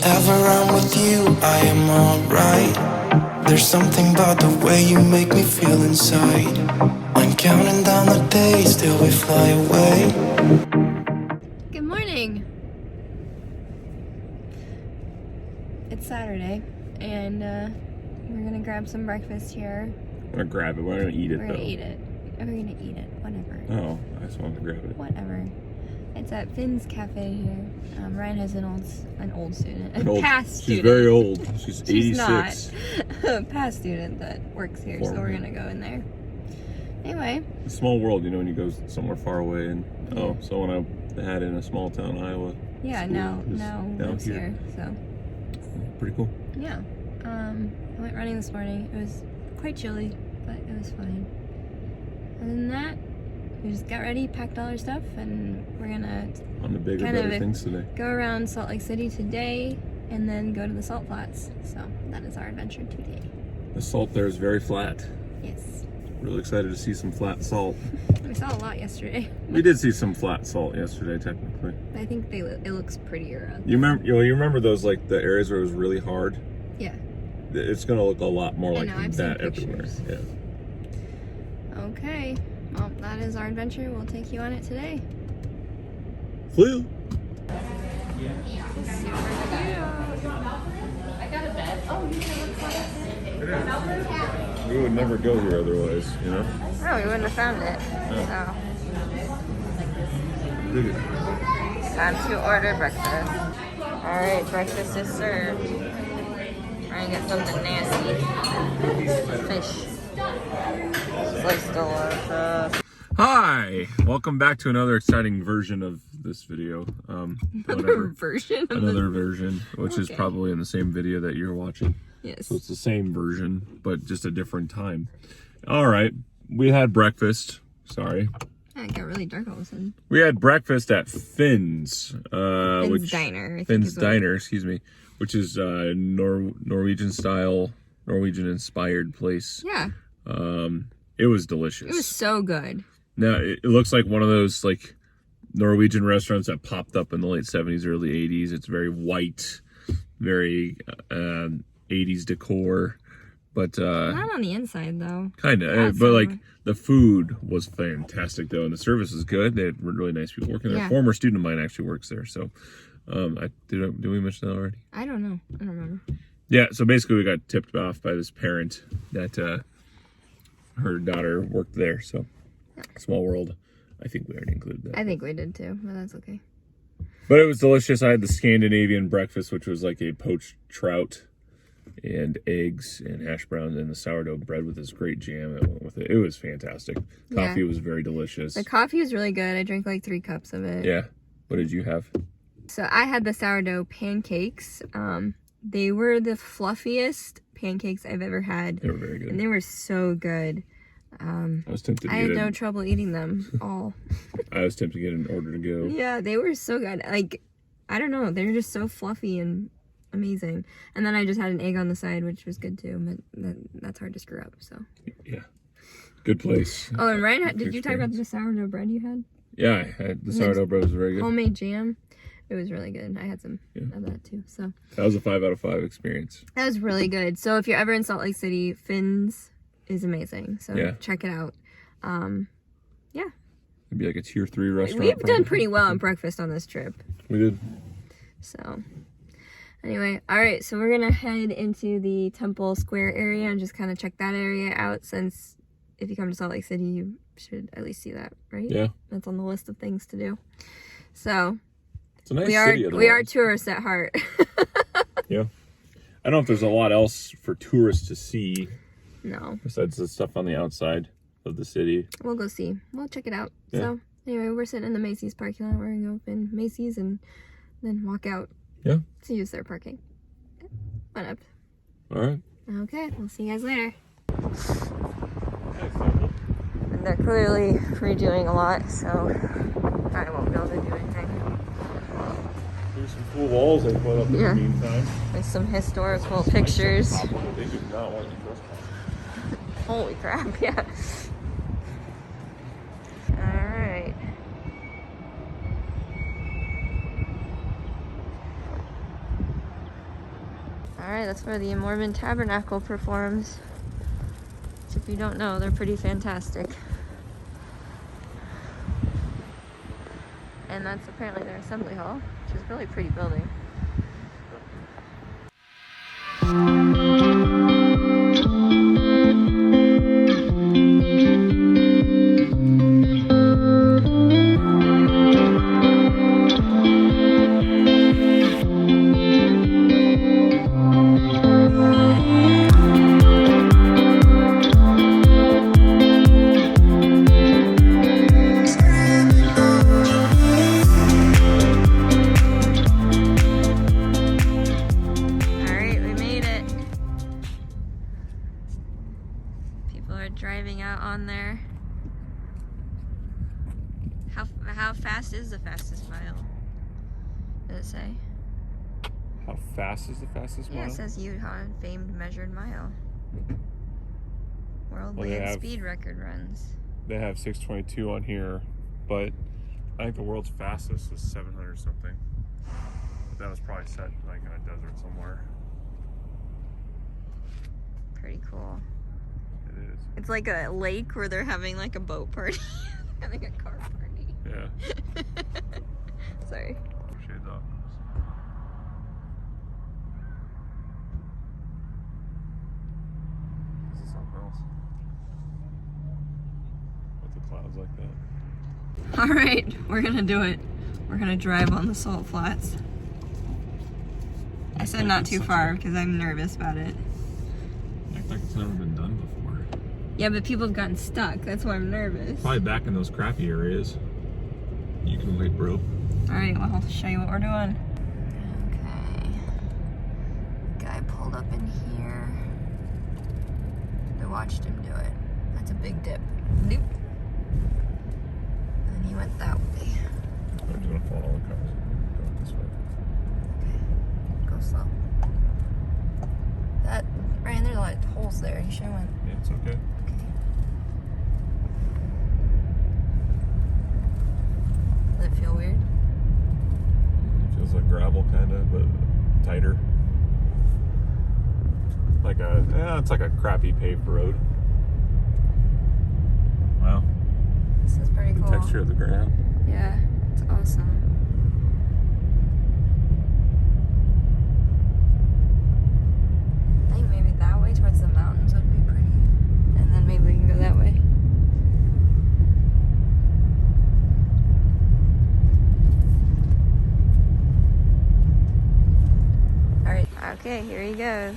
Whenever I'm with you, I am alright. There's something about the way you make me feel inside. I'm counting down the days till we fly away. Good morning. It's Saturday, and we're gonna grab some breakfast here. We're gonna grab it. We're gonna eat it, We're though. gonna eat it. We're gonna eat it. Whatever. Oh, I just wanted to grab it. Whatever. It's at Finn's Cafe here. Ryan has an old student, past student. She's very old. She's 86. She's not. Past student that works here, so we're gonna go in there. Anyway. It's a small world, you know, when you go somewhere far away. And someone I had in a small town, Iowa. Yeah, now lives here. So. Pretty cool. Yeah. I went running this morning. It was quite chilly, but it was fine. Other than that, we just got ready, packed all our stuff, and we're gonna on the bigger, better things today. Go around Salt Lake City today, and then go to the salt flats. So that is our adventure today. The salt there is very flat. Yes. Really excited to see some flat salt. We saw a lot yesterday. We did see some flat salt yesterday, technically. I think it looks prettier out there. You remember those, like, the areas where it was really hard? Yeah. It's gonna look a lot more like that everywhere. Yeah. Okay. Well, that is our adventure. We'll take you on it today. Flew. I got a bed. Oh, We would never go here otherwise, you know? no, we wouldn't have found it. So. Time to order breakfast. Alright, breakfast is served. We're gonna get something nasty. Fish. It's like delicious. Hi! Welcome back to another exciting version of this video. Another version? Another version, which is probably in the same video that you're watching. Yes. So it's the same version, but just a different time. Alright, we had breakfast. Sorry. It got really dark all of a sudden. We had breakfast at Finn's. Finn's Diner. Finn's Diner, excuse me. Which is Norwegian style, Norwegian inspired place. Yeah. It was delicious. It was so good. Now, it looks like one of those, like, Norwegian restaurants that popped up in the late 70s, early 80s. It's very white, very 80s decor. But not on the inside, though. Kind of. But, like, the food was fantastic, though, and the service was good. They had really nice people working there. Yeah. A former student of mine actually works there, so... did we mention that already? I don't know. I don't remember. Yeah, so basically we got tipped off by this parent that her daughter worked there, so small world. I think we already included that. I think we did too, but that's okay. But it was delicious. I had the Scandinavian breakfast, which was like a poached trout and eggs and hash browns and the sourdough bread with this great jam that went with it. It was fantastic. Coffee was very delicious. The coffee was really good. I drank like 3 cups of it. Yeah. What did you have? So I had the sourdough pancakes. They were the fluffiest pancakes I've ever had. They were very good. And they were so good. I was tempted to I had no trouble eating them all. I was tempted to get an order to go. Yeah, they were so good. Like, I don't know. They're just so fluffy and amazing. And then I just had an egg on the side, which was good too. But that's hard to screw up, so. Yeah. Good place. Oh, and Ryan, did you talk about the sourdough bread you had? Yeah, I had the sourdough bread was very good. Homemade jam. It was really good. I had some of that too. So that was a 5 out of 5 experience. That was really good. So if you're ever in Salt Lake City, Finn's is amazing. So check it out. Yeah. It'd be like a tier 3 restaurant. We've done pretty well on breakfast on this trip. We did. So anyway, all right. So we're gonna head into the Temple Square area and just kind of check that area out. Since if you come to Salt Lake City, you should at least see that, right? Yeah. That's on the list of things to do. So. It's a nice city. We are tourists at heart. Yeah. I don't know if there's a lot else for tourists to see. No. Besides the stuff on the outside of the city. We'll go see. We'll check it out. Yeah. So, anyway, we're sitting in the Macy's parking lot. We're going to go up in Macy's and then walk out. Yeah. To use their parking. Went up. All right. Okay. We'll see you guys later. And they're clearly redoing a lot, so I won't be able to do anything. There's some cool walls they put up in the meantime. There's some historical pictures. They do not want you trespassing. Holy crap, yeah. Alright. Alright, that's where the Mormon Tabernacle performs. Which, if you don't know, they're pretty fantastic. And that's apparently their assembly hall, which is a really pretty building. Driving out on there. How fast is the fastest mile? Does it say? How fast is the fastest mile? Yeah, it says Utah famed measured mile. World land speed record runs. They have 622 on here, but I think the world's fastest was 700 something. But that was probably set like in a desert somewhere. Pretty cool. It is. It's like a lake where they're having like a boat party. Having a car party. Yeah. Sorry. Shades off. This is something else. With the clouds like that. Alright, we're gonna do it. We're gonna drive on the salt flats. I said not too far because I'm nervous about it. Act like it's never been done before. Yeah, but people have gotten stuck. That's why I'm nervous. Probably back in those crappy areas. You can wait, bro. Alright, well, I'll show you what we're doing. Okay. Guy pulled up in here. I watched him do it. That's a big dip. Nope. And he went that way. I'm just gonna follow the cars. Go this way. Okay. Go slow. That, Ryan, there's a lot of holes there. You should have went. Yeah, it's okay. Does it feel weird? It feels like gravel kind of, but tighter. Like it's like a crappy paved road. Wow. This is pretty cool. The texture of the ground. Yeah, it's awesome. I think maybe that way towards the mountains would be pretty. And then maybe we can go that way. Alright, okay, here he goes.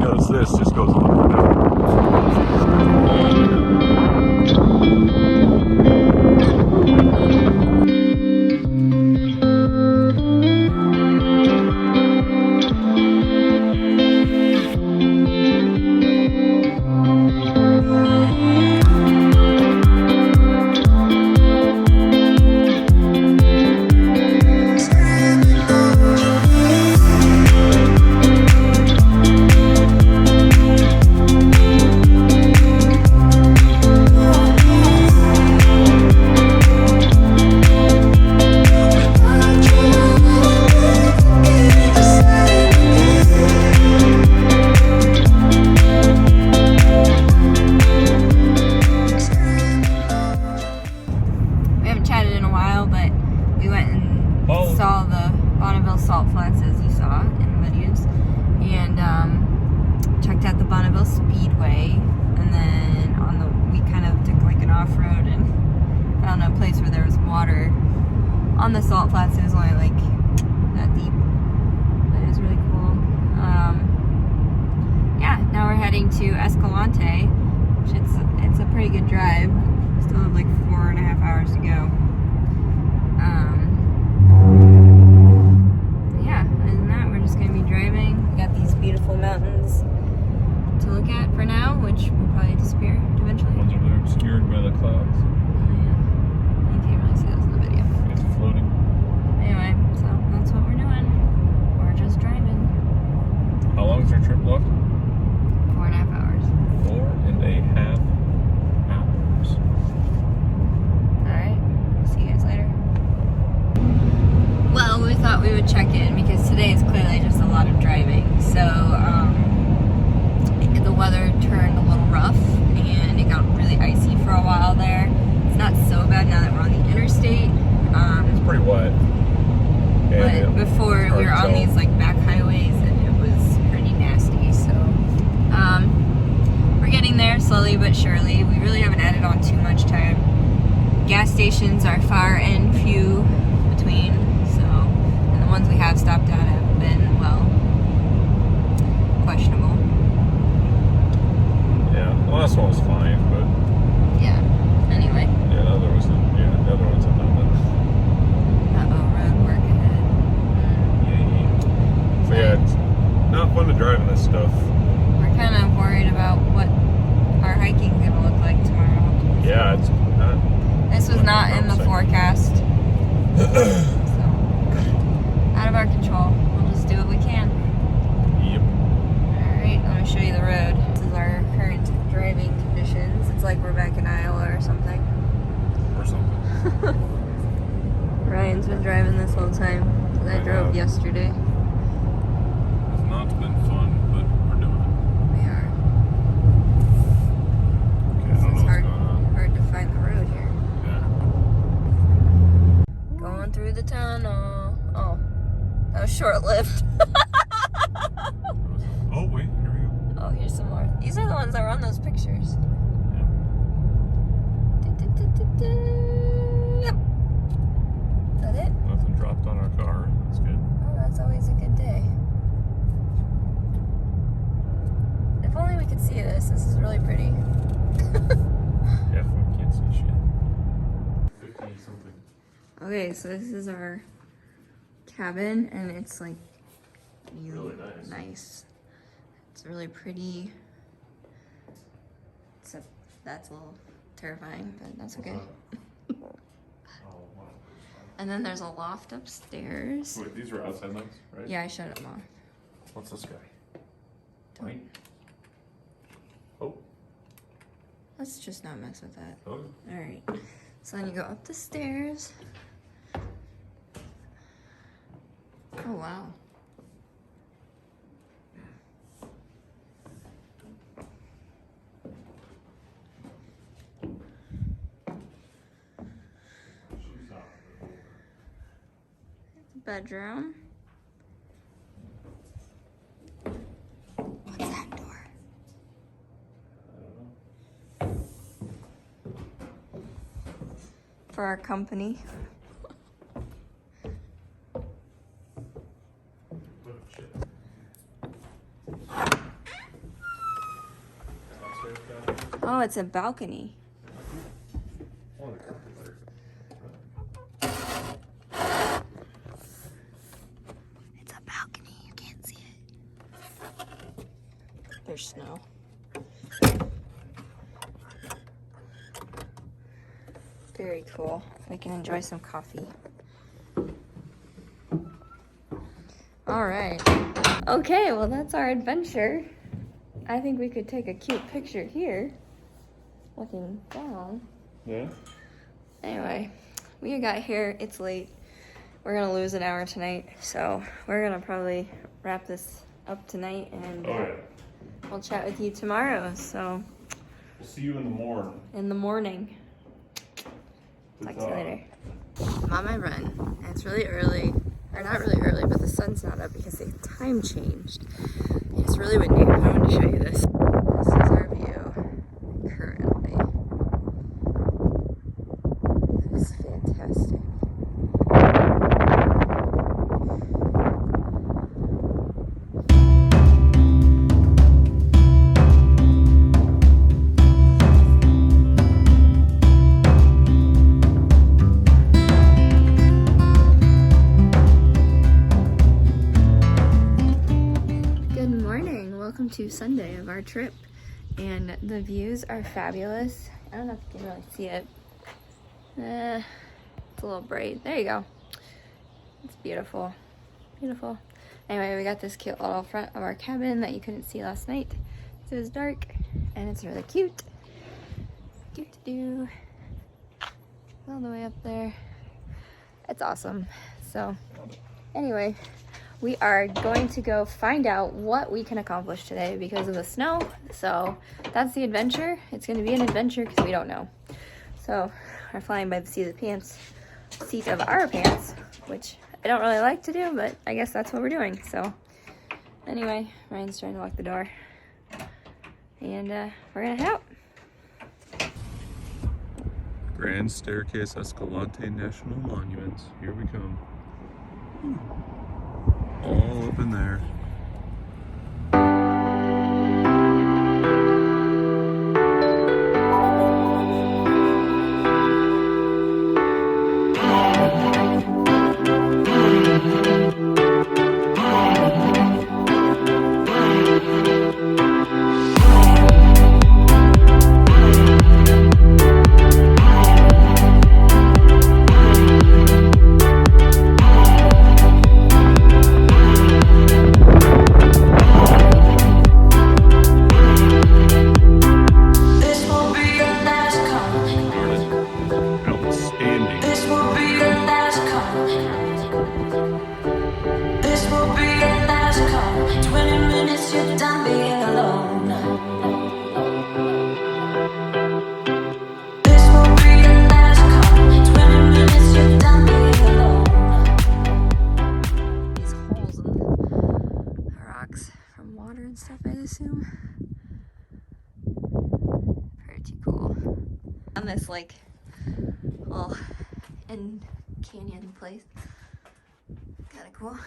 notice this just goes all the way down. We haven't chatted in a while, but we went and saw the Bonneville salt flats, as you saw in the videos, and checked out the Bonneville Speedway. And then we kind of took like an off-road and found a place where there was water on the salt flats. It was only like that deep, but it was really cool. Yeah, now we're heading to Escalante, which it's a pretty good drive. Still have like 4.5 hours to go. Yeah, other than that, we're just gonna be driving. We got these beautiful mountains to look at for now, which will probably disappear eventually. Ones over there obscured by the clouds. Yeah, you can't really see those in the video. It's floating. Anyway, so that's what we're doing. We're just driving. How long is your trip left? 4.5 hours. 4.5 hours. Alright, see you guys later. Well, we thought we would check in because today is clearly just a lot of driving. So, the weather turned a little rough and it got really icy for a while there. It's not so bad now that we're on the interstate. It's pretty wet. But before we were on these like back highways and it was pretty nasty. So, we're getting there slowly but surely. We really haven't added on too much time. Gas stations are far and few between, so, and the ones we have stopped at have been, well, questionable. Yeah, the last one was fine, but Yeah, anyway. yeah, the other ones have not been. Uh-oh, road work ahead. So yeah, it's not fun to drive in this stuff. We're kind of worried about what our hiking's gonna look like tomorrow. Yeah, it's not. This was not in the forecast. So, out of our control. We'll just do what we can. Yep. Alright, I'm gonna show you the road. This is our current driving conditions. It's like we're back in Iowa or something. Or something. Ryan's been driving this whole time. I drove yesterday. It's not been fun, but we're doing it. We are. Okay, I don't know what's hard, going on. hard to find the road here. Yeah. Going through the tunnel. Oh, that was short-lived. Oh wait, here we go. Oh, here's some more. These are the ones that were on those pictures. Yep. Is that it? Nothing dropped on our car. That's good. Oh, that's always a good day. If only we could see this. This is really pretty. Yeah, we can't see shit. 50 something. Okay, so this is our cabin, and it's like Really nice. It's really pretty. Except that's a little terrifying, but that's okay. And then there's a loft upstairs. Wait, these are outside lights, right? Yeah, I shut them off. What's this guy? Light? Oh. Let's just not mess with that. Oh. Alright. So then you go up the stairs. Oh, wow. Bedroom. What's that door? For our company. Oh, it's a balcony. It's a balcony. You can't see it. There's snow. Very cool. We can enjoy some coffee. All right. Okay, well, that's our adventure. I think we could take a cute picture here, looking down. Yeah. Anyway, we got here. It's late. We're gonna lose an hour tonight, so we're gonna probably wrap this up tonight, and we'll chat with you tomorrow. So We'll see you in the morning. in the morning. Talk to you later. I'm on my run, and it's really early. Or not really early, but the sun's not up because the time changed. It's really windy. I wanted to show you this. This is our view currently. It's fantastic. Welcome to Sunday of our trip, and the views are fabulous. I don't know if you can really see it. It's a little bright. There you go. It's beautiful. Beautiful. Anyway, we got this cute little front of our cabin that you couldn't see last night. So it was dark, and it's really cute. Cute to do. All the way up there. It's awesome. So, anyway, we are going to go find out what we can accomplish today because of the snow. So that's the adventure. It's going to be an adventure because we don't know. So we're flying by the seat of our pants, which I don't really like to do, but I guess that's what we're doing. So anyway, Ryan's trying to lock the door, and we're going to head out. Grand Staircase Escalante National Monuments. Here we come. All up in there. On this like little in canyon place. Kind of cool.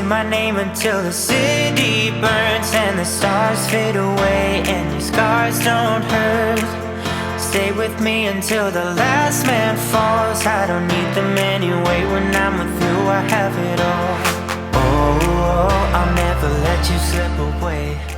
My name until the city burns and the stars fade away and your scars don't hurt. Stay with me until the last man falls. I don't need them anyway. When I'm with you, I have it all. Oh, I'll never let let you slip away.